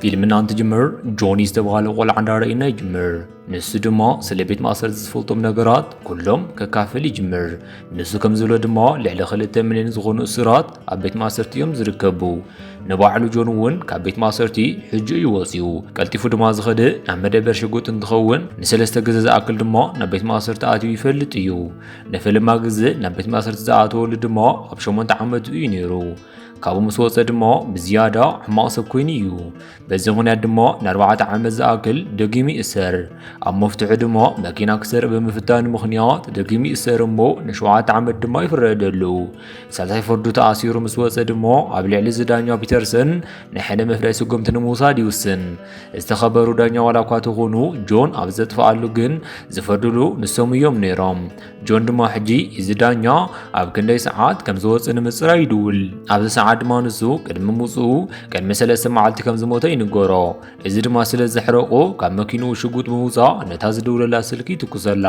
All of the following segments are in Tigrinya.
ፊልምና እንትጅምር ጆኒ ዝተባሃለ ቆልዓ እንዳረአየና ይጅምር። ንሱ ድማ ስለ ቤት ማእሰርቲ ዝፈልጦም ነገራት ኩሎም ከካፍል ይጅምር። ንሱ ከም ዝብሎ ድማ ልዕሊ 2 ሚልዮን ዝኾኑ እስራት ኣብ ቤት ማእሰርቲ እዮም ዝርከቡ። ንባዕሉ ጆን እውን ካብ ቤት ማእሰርቲ ሕጂ እዩ ወፂኡ። ቀልጢፉ ድማ ዝኸደ ናብ መደበር ሽጉጥ እንትኸውን ንሰለስተ ግዜ ዝኣክል ድማ ናብ ቤት ማእሰርቲ ኣትዩ ይፈልጥ እዩ። ንፈለማ ግዜ ናብ ቤት ማእሰርቲ ዝኣተወሉ ድማ ኣብ 8 ዓመቱ እዩ ነይሩ። ካብኡ ምስ ወፀ ድማ ብዝያዳ ሕማቕ ሰብ ኮይኑ እዩ። በዚ ምኽንያት ድማ ን4 ዓመት ዝኣክል ደጊሙ ይእሰር። ኣብ መፍትሑ ድማ መኪና ክሰርቅ ብምፍታኑ ምኽንያት ደጊሙ ይእሰር እሞ ን7 ዓመት ድማ ይፍረደሉ። ሳልሳይ ፍርዱ ተኣሲሩ ምስ ወፀ ድማ ኣብ ልዕሊ ዝዳኛ ፒተርሰን ናይ ሓደ መፍረይ ስጉምቲ ንምውሳድ ይውስን። ዝተኸበሩ ዳኛ ዋላ እኳ ተኾኑ ጆን ኣብ ዘጥፍኣሉ ግን ዝፈርድሉ ንሶም እዮም ነይሮም። ጆን ድማ ሕጂ እዚ ዳኛ ኣብ ክንደይ ሰዓት ከም ዝወፅ ንምፅራይ ይድውል። ኣብዚ ሰዓት ድማ ንሱ ቅድሚ ምውፅኡ ቅድሚ 3 መዓልቲ ከም ዝሞተ ይንገሮ። እዚ ድማ ስለ ዘሕረቆ ካብ መኪንኡ ሽጉጥ ብምውፃእ ነታ ዝድውለላ ስልኪ ትኩሰላ።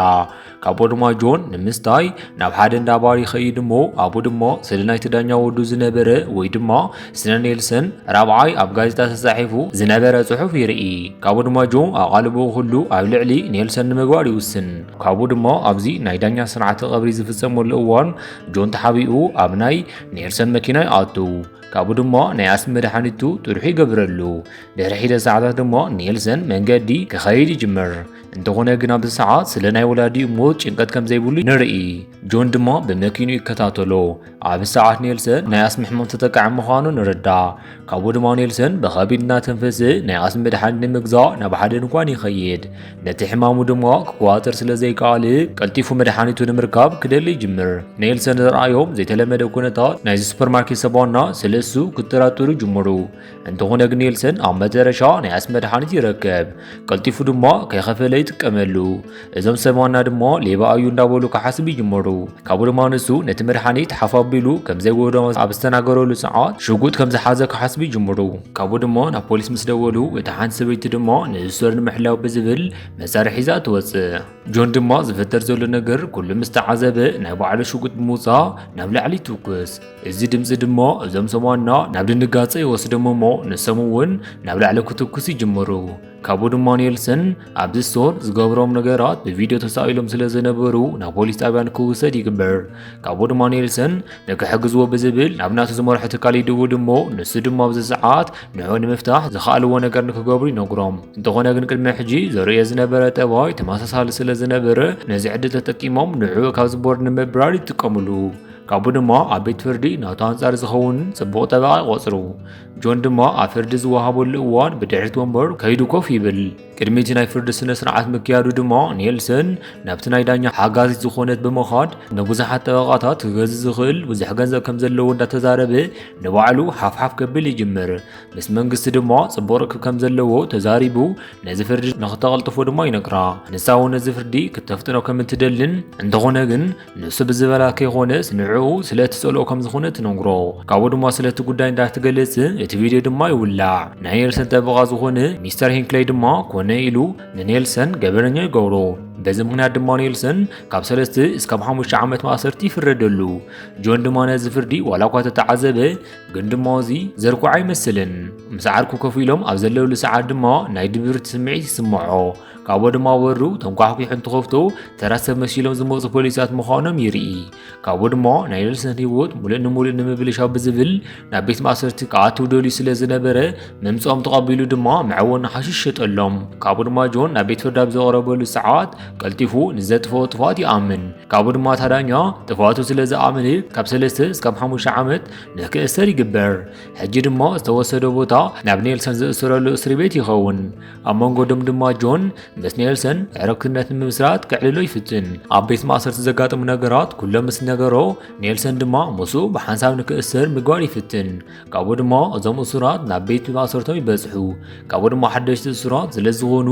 ካብኡ ድማ ጆን ንምስታይ ናብ ሓደ እንዳባር ይኸይድ እሞ ኣብኡ ድማ ስለ ናይቲ ዳኛ ወዱ ዝነበረ ወይ ድማ ስለ ኔልሰን ራብዓይ ኣብ ጋዜጣ ተጻሒፉ ዝነበረ ጽሑፍ ይርኢ። ካብኡ ድማ ጆን ኣቓልቦ ሁሉ ኣብ ልዕሊ ኔልሰን ንምግባር ይውስን። ካብኡ ድማ ኣብዚ ናይ ዳኛ ስርዓተ ቀብሪ ዝፍጸመሉ እዋን ጆን ተሓቢኡ ኣብ ናይ ኔልሰን መኪና ይኣቱ። ካብኡ ድማ ናይ ኣስሚ መድሓኒቱ ጥርሑ ይገብረሉ። ድሕሪ ሒደት ሰዓታት ድማ ኔልሰን መንገዲ ክኸይድ ይጅምር። እንተኾነ ግን ኣብዚ ሰዓት ስለ ናይ ወላዲ ሞት ጭንቀት ከም ዘይብሉ ንርኢ። ጆን ድማ ብመኪኑ ይከታተሎ። ኣብ ሰዓት ኔልሰን ናይ ኣስሚ ሕማም ተጠቃዒ ምዃኑ ንርዳእ። ካብኡ ድማ ኔልሰን ብኸቢድ እናተንፈሰ ናይ ኣስሚ መድሓኒት ንምግዛእ ናብ ሓደ ድንኳን ይኸይድ። ነቲ ሕማሙ ድማ ክቆፃፀር ስለ ዘይከኣል ቀልጢፉ መድሓኒቱ ንምርካብ ክደሊ ይጅምር። ኔልሰን ዝረኣዮም ዘይተለመደ ኩነታት ናይዚ ሱፐርማርኬት ሰባና ስለ እሱ ክጠራጠሩ ጅምሩ። እንተኾነ ግን ኔልሰን ኣብ መጨረሻ ናይ ኣስሚ መድሓኒት ይረክብ። ቀልጢፉ ድማ ከይኸፈለ ይጥቀመሉ። እዞም ሰባና ድማ ሌባ እዩ እንዳበሉ ክሓስቡ ይጅምሩ። ካብኡ ድማ ንሱ ነቲ መድሓኒት ሓፋቢሉ ከም ዘይጎድኦ ኣብ ዝተናገረሉ ሰዓት ሽጉጥ ከም ዝሓዘ ክሓስቡ ይጅምሩ። ካብኡ ድማ ናብ ፖሊስ ምስ ደወሉ እታ ሓንቲ ሰበይቲ ድማ ንእስር ንምሕላው ብዝብል መሳርሒ ሒዛ ትወፅእ። ጆን ድማ ዝፍጠር ዘሎ ነገር ኩሉ ምስ ተዓዘበ ናይ ባዕሉ ሽጉጥ ብምውፃእ ናብ ላዕሊ ይትውክስ። እዚ ድምፂ ድማ እዞም ሰባና ናብ ድንጋፀ ይወስዶም እሞ ንሶም እውን ናብ ላዕሊ ክትኩስ ይጅምሩ። ካብኡ ድማ ኔልሰን ኣብዚ ስቶር ዝገብሮም ነገራት ብቪድዮ ተሳኢሎም ስለ ዝነበሩ ናብ ፖሊስ ጣብያ ንክውሰድ ይግበር። ካብኡ ድማ ኔልሰን ንክሕግዝዎ ብዝብል ናብ ናቱ ዝመርሖ ትካል ይድውል እሞ ንሱ ድማ ኣብዚ ሰዓት ንዑ ንምፍታሕ ዝኽኣልዎ ነገር ንክገብሩ ይነግሮም። እንተኾነ ግን ቅድሚ ሕጂ ዘርእዮ ዝነበረ ጠባይ ተመሳሳሊ ስለ ዝነበረ ነዚ ዕድል ተጠቂሞም ንዑ ካብ ዝቦርድ ንምብራር ይጥቀምሉ። ካብኡ ድማ ኣብ ቤት ፍርዲ ናቱ ኣንጻር ዝኸውን ጽቡቕ ጠበቓ ይቆፅሩ። ጆን ድማ ኣብ ፍርዲ ዝወሃበሉ እዋን ብድሕሪት ወንበር ከይዱ ኮፍ ይብል። ቅድሚ እቲ ናይ ፍርዲ ስነ ስርዓት ምክያዱ ድማ ኔልሰን ናብቲ ናይ ዳኛ ሓጋዚት ዝኾነት ብምኻድ ንብዙሓት ጠበቓታት ክገዝእ ዝኽእል ብዙሕ ገንዘብ ከም ዘለዎ እንዳተዛረበ ንባዕሉ ሓፍሓፍ ከብል ይጅምር። ምስ መንግስቲ ድማ ጽቡቕ ርክብ ከም ዘለዎ ተዛሪቡ ነዚ ፍርዲ ንኽተቐልጥፎ ድማ ይነግራ። ንሳ እውን ነዚ ፍርዲ ክተፍጥኖ ከም እትደልን እንተኾነ ግን ንሱ ብዝበላከ ይኾነስ ንዕኡ ስለ እትጸልኦ ከም ዝኾነ ትነግሮ። ካብኡ ድማ ስለቲ ጉዳይ እንዳትገለጽ እቲ ቪድዮ ድማ ይውላዕ። ናይ ኔልሰን ጠበቓ ዝኾነ ሚስተር ሂንክሌይ ድማ ኮነ ኢሉ ንኔልሰን ገበረኛ ይገብሮ። በዚ ምክንያት ድማ ኔልሰን ካብ 3 እስካብ 5 ዓመት ማእሰርቲ ይፍረደሉ። ጆን ድማ ነዚ ፍርዲ ዋላ እኳ ተተዓዘበ ግን ድማ እዚ ዘርኩዕ ኣይመስልን። ምስ ዓርኩ ኮፍ ኢሎም ኣብ ዘለውሉ ሰዓት ድማ ናይ ድብርቲ ስምዒት ይስምዖ። ካብኡ ድማ በሩ ተንኳሕኩሑ እንትኸፍቶ ተራ ሰብ መሲሎም ዝመፁ ፖሊሳት ምዃኖም ይርኢ። ካብኡ ድማ ናይ ኔልሰን ህይወት ሙሉእ ንሙሉእ ንምብልሻው ብዝብል ናብ ቤት ማእሰርቲ ክኣትው ደልዩ ስለ ዝነበረ ምምፅኦም ተቐቢሉ ድማ መዕወኒ ሓሽሽ ሸጠሎም። ካብኡ ድማ ጆን ናብ ቤት ፍርዲ ኣብ ዘቕረበሉ ሰዓት ቀልጢፉ ንዘጥፍኦ ጥፋት ይኣምን። ካብኡ ድማ ታዳኛ ጥፋቱ ስለ ዝኣምን ካብ 3 እስካብ 5 ዓመት ንክእሰር ይግበር። ሕጂ ድማ ዝተወሰደ ቦታ ናብ ኔልሰን ዝእስረሉ እስሪ ቤት ይኸውን። ኣብ መንጎዶም ድማ ጆን ምስ ኔልሰን ዕረክትነት ንምስራት ክዕልሎ ይፍትን። ኣብ ቤት ማእሰርቲ ዘጋጥሙ ነገራት ኩሎም ምስ ነገሮ ኔልሰን ድማ ምስኡ ብሓንሳብ ንክእሰር ምግባር ይፍትን። ካብኡ ድማ እዞም እሱራት ናብ ቤት ማእሰርቶም ይበፅሑ። ካብኡ ድማ ሓደሽቲ እሱራት ስለ ዝኾኑ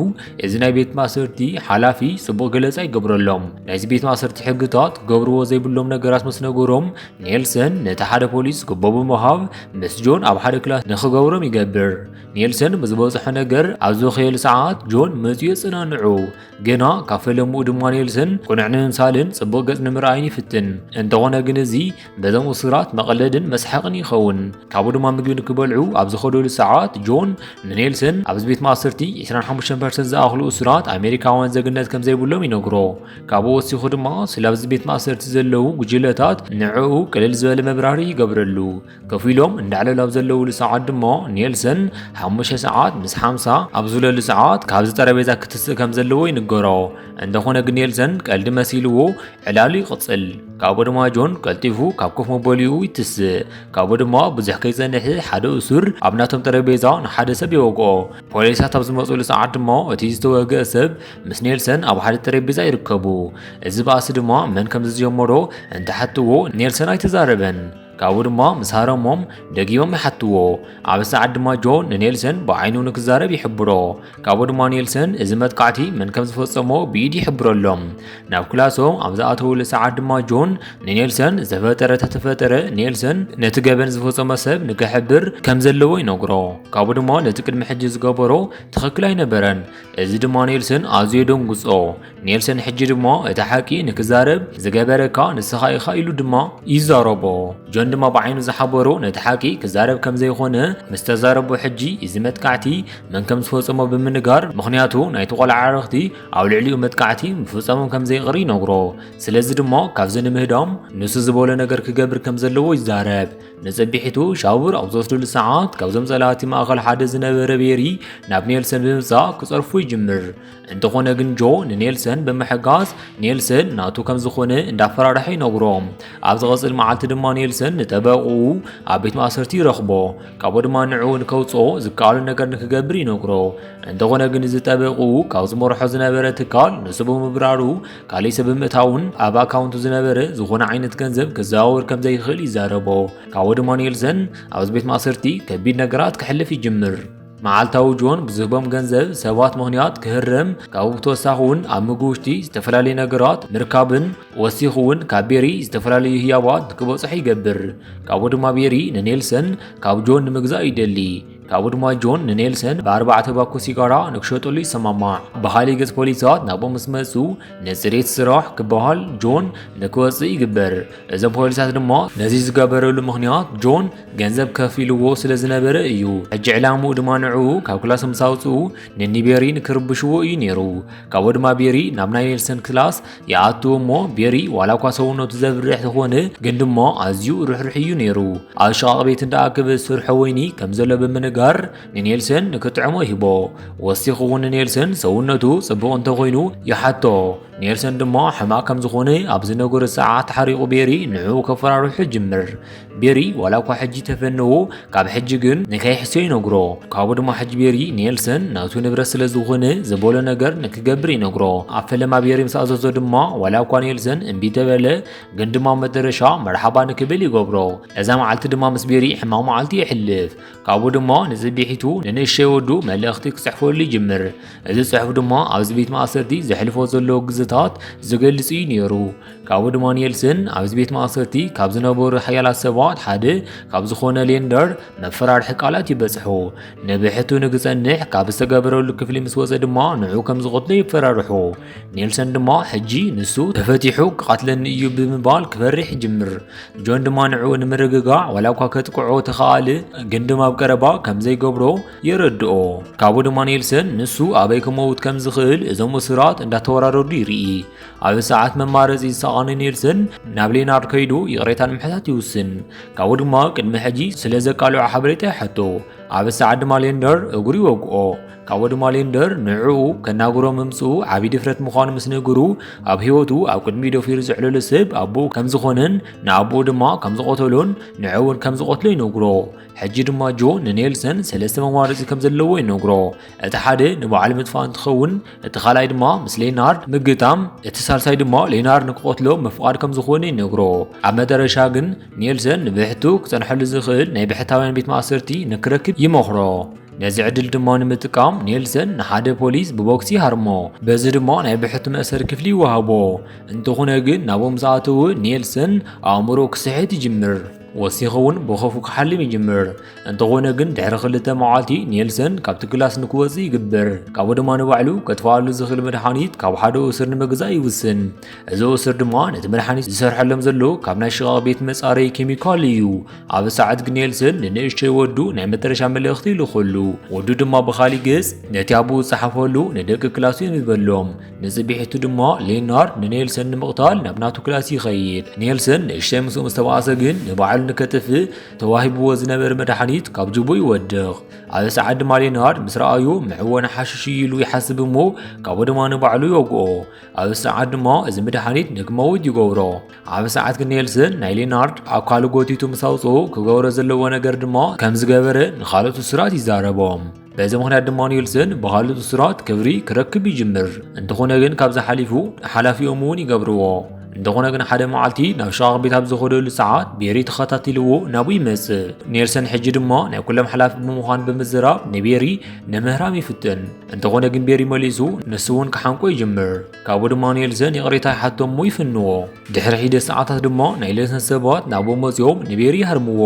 እዚ ናይ ቤት ማእሰርቲ ሓላፊ ጽቡቕ ገለጻ ይገብረሎም። ናይዚ ቤት ማእሰርቲ ሕግታት ክገብርዎ ዘይብሎም ነገራት ምስ ነገሮም ኔልሰን ነቲ ሓደ ፖሊስ ግቦ ብምሃብ ምስ ጆን ኣብ ሓደ ክላስ ንክገብሮም ይገብር። ኔልሰን ብዝበፅሖ ነገር ኣብ ዝኸየሉ ሰዓት ጆን መፅኡ يصنعنعو جنا كافلمو دما نيلسن قنعنن سالن صبو قص نمرأين يفتن انتغونا جنزي بذم وصرات مقلدن مسحقن يخون كابو دما مجبين كبلعو عبز خدو لساعات جون نيلسن عبز بيت ماصرتي 25% زاخلو أسرات أمريكا وان زغنت كم زي بلوم ينقرو كابو وسيخو دما سلابز بيت ماصرتي زلو وجلتات نعو كلل زبال مبراري يقبرلو كفيلوم اندعلو لاب زلو لساعات دما نيلسن 5 ساعات مس 5 عبزو لساعات كابز طرابيزا كتس كم زلو ينقرو عندخونا نيلسن قلد مسيلو علالي قصل كابو دما جون قلتيفو كابكوف موبايليو يتس كابو دما بزح كيزنح حدا أسر أبناتهم طرابيزا نحدا سب يوقعو بوليسات تبز مصول ساعات دما اتيزتو سب مس نيلسن أبو حدا طرابيزا يركبو إذا باس دما من كم زيومرو انت حتو نيلسن يتزاربن كابو دما مسهرمهم دقيوم يحطوه عبد ساعد دما جون نيلسن بعينو نكزارب يحبرو كابو دما نيلسن إزمت قاعتي من كم زفصمو بيد يحبرو لهم ناب كلاسو عبزاتو لساعد دما جون نيلسن زفترة تفترة نيلسن نتقابن زفصمو سب نكحبر كم زلو ينقرو كابو دما نتقد محجز قابرو تخكلاي نبرن إز دما نيلسن آزيدون قصو نيلسن حجي دما اتحاكي نكزارب زقابركا نسخاي خايلو دما يزاربو جون دما بعينو زحبرو نتحاكي كزارب كم زي خونه مستزاربو حجي إزمت قاعتي من كم زفصمو بمنقار مخنياتو نايتو قلع عرختي أو لعليو متقاعتي مفصمو كم زي غري نقرو سلازي دما كافزن مهدام نسو زبولة نقر كقبر كم زلو يزارب نزبيحتو شاور أو زوستو لساعات كافزم زلاتي ما أغل حدا زنبر بيري ناب نيلسن بمزا كصرفو يجمر انتخونا جنجو نيلسن بمحقاس نيلسن ناتو كم زخونه اندافر رحي نقروم عبز غصل معالت دما نيلسن نتباقو عبيت مأسرتي رخبو كابو دما نعو نكوصو زكالو نقر نكقبري نقرو انتخونا جنز تباقو كاوز مرحو زنبر تكال نسبو مبرارو كالي سبب متاون عبا كاونتو زنبر زخونا عينت كنزب كزاور كم زي خلي زاربو كابو دما نيلسن عبز بيت مأسرتي كبير نقرات كحلف يجمر معالتاو جون بزهبم ገንዘብ ሰባት ምክንያት ክህረም ካብኡ ተወሳኹን ኣብ ምግውሽቲ ዝተፈላለዩ ነገራት ምርካብን ወሲኹን ካብ ቤሪ ዝተፈላለዩ ህያባት ክበጽሕ ይገብር ካብኡ ድማ ቤሪ ንኔልሰን ካብ ጆን ንምግዛእ ይደሊ ካብኡ ድማ ጆን ንኔልሰን ብ4 ባኮ ሲጋራ ንክሸጠሉ ይሰማማዕ ብኻልእ ገጽ ፖሊሳት ናብኦም ምስ መጹ ንጽሬት ስራሕ ክበሃል ጆን ንክወጽእ ይግበር እዞም ፖሊሳት ድማ ነዚ ዝገበረሉ ምክንያት ጆን ገንዘብ ከፊልዎ ስለ ዝነበረ እዩ ሕጂ ዕላምኡ ድማ ንዑ ካብ ክላስ ምሳውጽኡ ንኒቤሪ ንክርብሽዎ እዩ ነይሩ ካብኡ ድማ ቤሪ ናብ ናይ ኔልሰን ክላስ ይኣትዎ እሞ ቤሪ ዋላ እኳ ሰውነቱ ዘብርሕ ዝኾነ ግን ድማ ኣዝዩ ርሕርሕ እዩ ነይሩ ኣብ ሸቓቕ ቤት እንዳኣከበ ዝሰርሖ ወይኒ ከም ዘሎ ብምንጋር ንኔልሰን ንክጥዕሞ ይህቦ ወሲኹ እውን ንኔልሰን ሰውነቱ ጽቡቕ እንተኾይኑ ይሓቶ ኔልሰን ድማ ሕማቕ ከም ዝኾነ ኣብ ዝነገሮ ሰዓት ተሓሪቑ ቤሪ ንዑ ከፈራርሑ ጅምር ቤሪ ዋላ እኳ ሕጂ ተፈንዎ ካብ ሕጂ ግን ንከይሕስዮ ይነግሮ ካብኡ ድማ ሕጂ ቤሪ ኔልሰን ናቱ ንብረት ስለ ዝኾነ ዝበሎ ነገር ንክገብር ይነግሮ ኣብ ፈለማ ቤሪ ምስ ኣዘዞ ድማ ዋላ እኳ ኔልሰን እምቢ ተበለ ግን ድማ መጨረሻ መርሓባ ንክብል ይገብሮ እዛ መዓልቲ ድማ ምስ ቤሪ ሕማቕ መዓልቲ ይሕልፍ ካብኡ ድማ ንጽቢሒቱ ንንእሽተይ ወዱ መልእኽቲ ክጽሕፈሉ ይጅምር እዚ ጽሑፍ ድማ ኣብዚ ቤት ማእሰርቲ ዘሕልፎ ዘሎ ግዝታት ዝገልጽ እዩ ነይሩ ካብኡ ድማ ኔልሰን ኣብዚ ቤት ማእሰርቲ ካብ ዝነበሩ ሓያላት ሰባት ሓደ ካብ ዝኾነ ሌንደር መፈራርሒ ቃላት ይበጽሑ ንብሕቱ ንክጸንሕ ካብ ዝተገበረሉ ክፍሊ ምስ ወፀ ድማ ንዑ ከም ዝቆትሎ ይፈራርሑ ኔልሰን ድማ ሕጂ ንሱ ተፈቲሑ ክቃትለኒ እዩ ብምባል ክፈርሕ ይጅምር ጆን ድማ ንዑ ንምርግጋዕ ዋላ እኳ ከጥቅዖ ተኸኣለ ግን ድማ ኣብ ቀረባ ከም ዘይገብሮ የረድኦ ካብኡ ድማ ኔልሰን ንሱ ኣበይ ክመውት ከም ዝኽእል እዞም እስራት እንዳተወራረዱ ይርኢ ኣብ ሰዓት መማረፂ ዝሰቓነ ኔልሰን ናብ ሌናርድ ከይዱ ይቕሬታ ንምሕታት ይውስን ካብኡ ድማ ቅድሚ ሕጂ ስለ ዘቃልዑ ሓበሬታ ይሕቶ ኣብ ሰዓት ድማ ሌንደር እግሩ ይወግኦ ካብኡ ድማ ሌንደር ንዕኡ ከናግሮ ምምጽኡ ዓብዪ ድፍረት ምዃኑ ምስ ነገሩ ኣብ ህይወቱ ኣብ ቅድሚ ደፊሩ ዝሕለሉ ሰብ ኣቦኡ ከም ዝኾነን ንኣቦኡ ድማ ከም ዝቆተሎን ንዑ እውን ከም ዝቆትሎ ይነግሮ ሕጂ ድማ ጆ ንኔልሰን ሰለስተ መማረፂ ከም ዘለዎ ይነግሮ እቲ ሓደ ንበዓል ምጥፋእ እንትኸውን እቲ ካልኣይ ድማ ምስ ሌናርድ ምግጣም እቲ ሳልሳይ ድማ ሌናርድ ንክቆትሎ ምፍቃድ ከም ዝኾነ ይነግሮ ኣብ መጨረሻ ግን ኔልሰን ንብሕቱ ክጸንሐሉ ዝኽእል ናይ ብሕታውያን ቤት ማእሰርቲ ንክረክብ ይመኽሮ ነዚ ዕድል ድማ ንምጥቃም ኔልሰን ንሓደ ፖሊስ ብቦክሲ ሃርሞ በዚ ድማ ናይ ብሕቱ መእሰሪ ክፍሊ ይወሃቦ እንተኾነ ግን ናብኦም ዝኣተወ ኔልሰን ኣእምሮ ክስሕት ይጅምር ወሲኸውን ብኸፉ ክሓልም ይጅምር እንተኾነ ግን ድሕሪ 2 መዓልቲ ኔልሰን ካብቲ ክላስ ንክወፅእ ይግበር ካብኡ ድማ ንባዕሉ ከጥፍኣሉ ዝኽእል መድሓኒት ካብ ሓደ እስር ንምግዛእ ይውስን እዚ እስር ድማ ነቲ መድሓኒት ዝሰርሐሎም ዘሎ ካብ ናይ ሽቓቕ ቤት መጻረዪ ኬሚካል እዩ ኣብ ሰዓት ግን ኔልሰን ንንእሽተይ ወዱ ናይ መጨረሻ መልእኽቲ ይልኸሉ ወዱ ድማ ብኻሊእ ገጽ ነቲ ኣቦኡ ዝፀሓፈሉ ንደቂ ክላሱ ይንበሎም ንፅቢሒቱ ድማ ሌናርድ ንኔልሰን ንምቕታል ናብ ናቱ ክላስ ይኸይድ ኔልሰን ንእሽተይ ምስኡ ምስ ተባኣሰ ግን ንባዕሉ ንከጥፍእ ተዋሂብዎ ዝነበረ መድሓኒት ካብ ጅቡ ይወድቕ ኣብ ሰዓት ድማ ሌናርድ ምስ ረኣዩ ምዕወና ሓሽሽ ኢሉ ይሓስብ እሞ ካብኡ ድማ ንባዕሉ ይወግኦ ኣብ ሰዓት ድማ እዚ መድሓኒት ንክመውት ይገብሮ ኣብ ሰዓት ግን ኔልሰን ናይ ሌናርድ ኣካሉ ጎቲቱ ምስ ኣውፅኡ ክገብሮ ዘለዎ ነገር ድማ ከም ዝገበረ ንኻልኦት እስራት ይዛረቦም በዚ ምክንያት ድማ ኔልሰን ብኻልኦት እስራት ክብሪ ክረክብ ይጅምር እንተኾነ ግን ካብዚ ሓሊፉ ሓላፊኦም እውን ይገብርዎ እንደኾነ ግን ሓደ መዓልቲ ናብ ሽቓቕ ቤት ኣብ ዝኸደሉ ሰዓት ቤሪ ተኸታቲልዎ ናብኡ ይመጽእ ኔልሰን ሕጂ ድማ ናይ ኩሎም ሓላፊ ብምዃን ብምዝራብ ንቤሪ ንምህራም ይፍትን እንተኾነ ግን ቤሪ መሊሱ ንሱ እውን ክሓንቆ ይጅምር ካብኡ ድማ ኔልሰን ይቕሬታ ይሓቶ እሞ ይፍንዎ ድሕሪ ሒደት ሰዓታት ድማ ናይ ሌንሰን ሰባት ናብኡ መፂኦም ንቤሪ ይሃርምዎ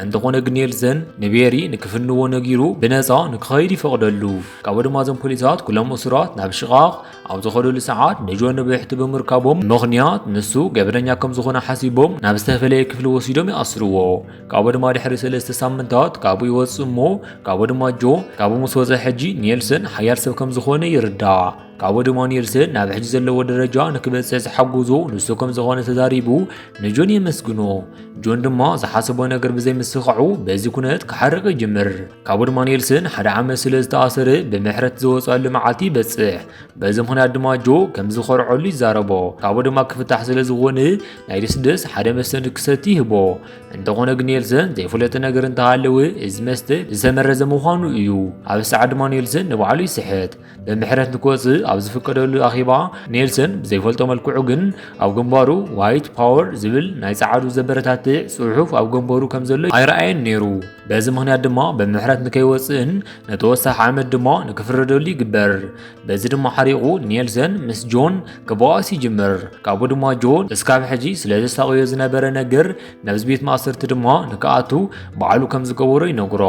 እንተኾነ ግን ኔልሰን ንቤሪ ንክፍንዎ ነጊሩ ብነፃ ንክኸይድ ይፈቕደሉ ካብኡ ድማ እዞም ፖሊሳት ኩሎም እስራት ናብ ሽቓቕ ኣብ ዝኸደሉ ሰዓት ንጆን ብሕቲ ብምርካቦም ምኽንያት ንሱ ገበነኛ ከም ዝኾነ ሓሲቦም ናብ ዝተፈለየ ክፍሊ ወሲዶም ይኣስርዎ ካብኡ ድማ ድሕሪ 3 ሳምንታት ካብኡ ይወፅእ እሞ ካብኡ ድማ ጆ ካብኡ ምስ ወፀ ሕጂ ኔልሰን ሓያል ሰብ ከም ዝኾነ ይርዳእ ካብኡ ድማ ኔልሰን ናብ ሕጂ ዘለዎ ደረጃ ንክበፅሕ ዝሓግዞ ንሱ ከም ዝኾነ ተዛሪቡ ንጆን የመስግኖ ጆን ድማ ዝሓሰቦ ነገር ብዘይምስኻዑ በዚ ኩነት ክሓርቕ ይጅምር ካብኡ ድማ ኔልሰን ሓደ ዓመት ስለ ዝተኣሰረ ብምሕረት ዝወፀሉ መዓልቲ ይበፅሕ በዚ ምክንያት ድማ ጆ ከም ዝኸርዐሉ ይዛረቦ ካብኡ ድማ ክፍታሕ ስለ ዝኾነ ናይ ደስደስ ሓደ መስተ ክሰቲ ይህቦ እንተኾነ ግን ኔልሰን ዘይፍለጥ ነገር እንተሃለወ እዚ መስተ ዝተመረዘ ምዃኑ እዩ ኣብ ሰዓት ድማ ኔልሰን ንባዕሉ ይስሕት ብምሕረት ንክወፅእ ኣብ ዝፍቀደሉ ኣኺባ ኔልሰን ብዘይፈልጦ መልክዑ ግን ኣብ ግንባሩ ዋይት ፓወር ዝብል ናይ ፃዓዱ ዘበረታትዕ ጽሑፍ ኣብ ግንባሩ ከም ዘሎ ኣይረኣየን ነይሩ በዚ ምክንያት ድማ ብምሕረት ንከይወፅእን ነተወሳኺ ዓመት ድማ ንክፍረደሉ ይግበር በዚ ድማ ሓሪቑ ኔልሰን ምስ ጆን ክበኣስ ይጅምር ካብኡ ድማ ጆን እስካብ ሕጂ ስለ ዘሳቕዮ ዝነበረ ነገር ናብዚ ቤት ማእሰርቲ ድማ ንክኣቱ ባዕሉ ከም ዝገበሮ ይነግሮ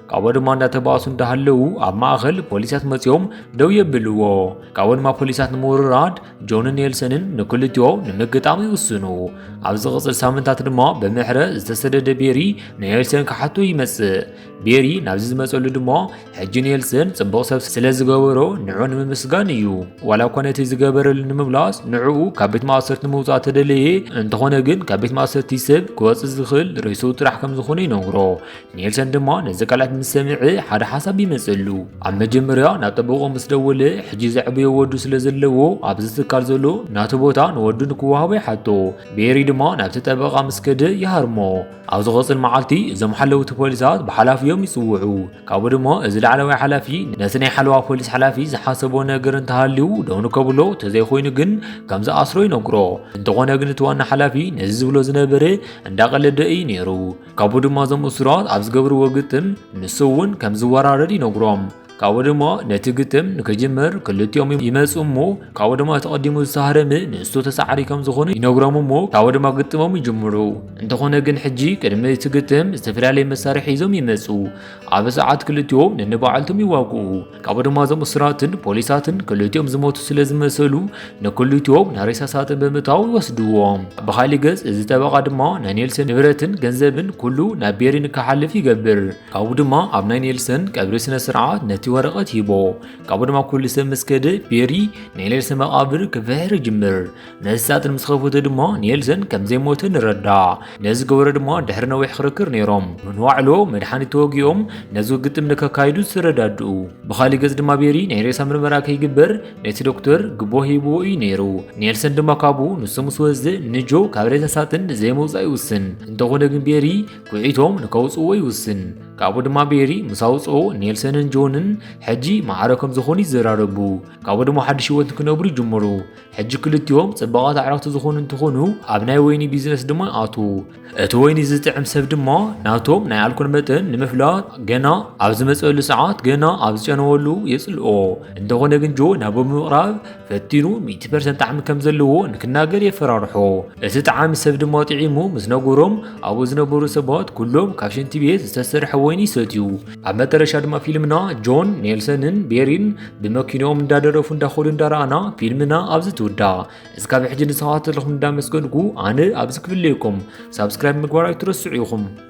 ካብኡ ድማ እንዳተባኣሱ እንዳሃለዉ ኣብ ማእኸል ፖሊሳት መፂኦም ደው የብልዎ ካብኡ ድማ ፖሊሳት ንምውርራድ ጆንን ኔልሰንን ንክልቲኦም ንምግጣም ይውስኑ ኣብ ዝቕፅል ሳምንታት ድማ ብምሕረት ዝተሰደደ ቤሪ ንኔልሰን ክሓቶ ይመጽእ ቤሪ ናብዚ ዝመፀሉ ድማ ሕጂ ኔልሰን ጽቡቕ ሰብ ስለ ዝገበሮ ንዑ ንምምስጋን እዩ ዋላ እኳ ነቲ ዝገበረሉ ንምምላስ ንዕኡ ካብ ቤት ማእሰርቲ ንምውፃእ ተደለየ እንተኾነ ግን ካብ ቤት ማእሰርቲ ሰብ ክወፅእ ዝኽእል ርእሱ ጥራሕ ከም ዝኾነ ይነግሮ ኔልሰን ድማ ነዚ ቃላት ምስ ሰምዐ ሓደ ሓሳብ ይመፅሉ ኣብ መጀመርያ ናብ ጠበቆ ምስ ደወለ ሕጂ ዘዕብዮ ወዱ ስለ ዘለዎ ኣብዚ ትካል ዘሎ ናቱ ቦታ ንወዱ ንክወሃቦ ይሓቶ ቤሪ ድማ ናብቲ ጠበቃ ምስ ከደ ይሃርሞ ኣብ ዝቐፅል መዓልቲ እዞም ሓለውቲ ፖሊሳት ብሓላፊዮም ይፅውዑ ካብኡ ድማ እዚ ላዕለዋይ ሓላፊ ነቲ ናይ ሓለዋ ፖሊስ ሓላፊ ዝሓሰቦ ነገር እንተሃልዩ ደው ንከብሎ ተዘይኮይኑ ግን ከም ዝኣስሮ ይነግሮ እንተኾነ ግን እቲ ዋና ሓላፊ ነዚ ዝብሎ ዝነበረ እንዳቀለደ እዩ ነይሩ ካብኡ ድማ እዞም እስራት ኣብ ዝገብርዎ ግጥም ንሱ እውን ከም ዝወራረድ ይነግሮም ካብኡ ድማ ነቲ ግጥም ንክጅምር ክልቲኦም ይመፁ እሞ ካብኡ ድማ ተቐዲሙ ዝተሃረመ ንእሱ ተሳዓሪ ከም ዝኾነ ይነግሮም እሞ ካብኡ ድማ ግጥሞም ይጅምሩ እንተኾነ ግን ሕጂ ቅድሚ እቲ ግጥም ዝተፈላለየ መሳርሒ ሒዞም ይመፁ ኣብ ሰዓት ክልቲኦም ነንባዕልቶም ይዋግኡ ካብኡ ድማ እዞም እስራትን ፖሊሳትን ክልቲኦም ዝሞቱ ስለ ዝመሰሉ ንክልቲኦም ናብ ሬሳ ሳጥን ብምእታው ይወስድዎም ብኻሊእ ገጽ እዚ ጠበቓ ድማ ናይ ኔልሰን ንብረትን ገንዘብን ኩሉ ናብ ቤሪ ንክሓልፍ ይገብር ካብኡ ድማ ኣብ ናይ ኔልሰን ቀብሪ ስነ ስርዓት ነቲ ወረቐት ሂቦ ካብኡ ድማ ኩሉ ሰብ ምስ ከደ ቤሪ ናይ ኔልሰን መቃብር ክፍሕር ይጅምር ነዚ ሳጥን ምስ ከፈተ ድማ ኔልሰን ከም ዘይሞተ ንረዳእ ነዚ ገበረ ድማ ድሕሪ ነዊሕ ክርክር ነይሮም ንዋዕሎ መድሓኒት ተወጊኦም ነዚ ግጥም ንከካይዱ ዝረዳድኡ ብኻሊእ ገጽ ድማ ቤሪ ናይ ሬሳ ምርመራ ከይግበር ነቲ ዶክተር ግቦ ሂብዎ እዩ ነይሩ ኔልሰን ድማ ካብኡ ንሱ ምስ ወስደ ንጆ ካብ ሬሳ ሳጥን ዘይመውፃእ ይውስን እንተኾነ ግን ቤሪ ኩዒቶም ንከውፅዎ ይውስን ካብኡ ድማ ቤሪ ምስ ኣውፅኡ ኔልሰንን ጆንን ሕጂ ማዕረኮም ዝኾኑ ይዘራረቡ። ካብኡ ድማ ሓድሽ ህይወት ክነብሩ ይጅምሩ። ሕጂ ክልቲኦም ጽቡቓት ኣዕርኽቲ ዝኾኑ እንትኾኑ ኣብ ናይ ወይኒ ቢዝነስ ድማ ይኣትዉ። እቲ ወይኒ ዝጥዕም ሰብ ድማ ናቶም ናይ ኣልኮል መጠን ንምፍላጥ ገና ኣብ ዝመጸሉ ሰዓት ገና ኣብ ዝጨነወሉ የጽልኦ። እንተኾነ ግን ጆ ናቦ ምቕራብ ፈቲኑ 100% ጣዕሚ ከም ዘለዎ ንክናገር የፈራርሖ። እቲ ጣዕሚ ሰብ ድማ ጥዒሙ ምስ ነገሮም ኣብኡ ዝነበሩ ሰባት ኩሎም ካብ ሽንቲ ቤት ዝተሰርሐ ወይኒ ይሰትዩ። ኣብ መጨረሻ ድማ ፊልምና ጆን ኔልሰንን ቤሪን ብመኪኖም እንዳደረፉ እንዳኸዱ እንዳረኣና ፊልምና ኣብዚ ትውዳእ። እስካብ ሕጂ ንተኸታተልኩም እንዳመስገንኩ ኣነ ኣብዚ ክፍለየኩም። ሳብስክራይብ ምግባር ኣይትረስዑ ኢኹም።